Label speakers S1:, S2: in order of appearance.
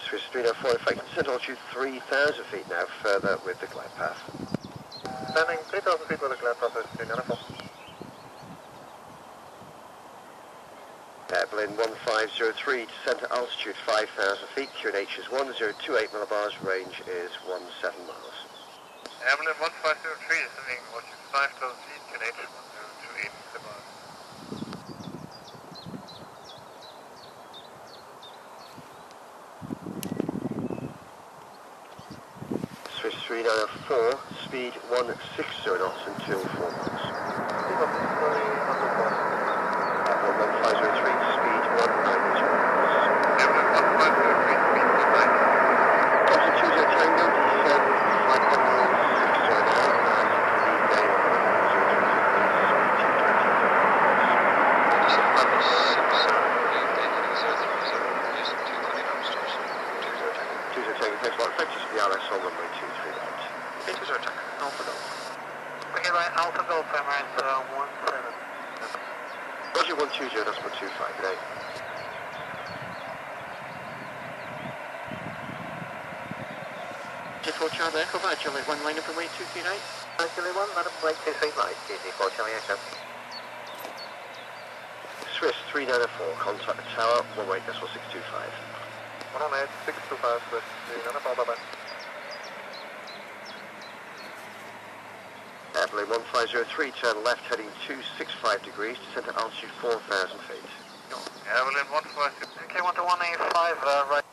S1: Swiss 304, if I can send altitude 3,000 feet now, further with the glide path.
S2: Landing 3,000 feet with the glide path, 394.
S1: Berlin 1503, descent to altitude 5,000 feet, QNH is 1028 millibars, range is 17 miles.
S2: Berlin 1503, descending altitude 5,000 feet, QNH 1028 millibars.
S1: Swiss 3904, speed 160 knots until 4 miles. Airborne 1503, speed 190 knots.
S2: Berlin 1503, speed 190.
S1: Delta 20 Tango, descend 560 now, and lead day on 20 Tango, thanks a lot. Effective to the RS on runway 23 right.
S3: It was our attack. Alpha Golf.
S2: Okay, right, Alpha Golf, Emirates 17.
S1: Roger 120, that's 125, good day.
S3: J4 Charlie Echo, via Charlie 1, line up and wait 2 feet right.
S2: Charlie 1, let up right 2 feet right, GZ4 Charlie Echo.
S1: Swiss 3904, contact the tower, 18.625.
S2: 118, 625, Swiss 394, bye-bye.
S1: Berlin 1503, turn left heading 265 degrees, descent to altitude 4,000 feet.
S2: Berlin 1503, okay, 1 to 185, right.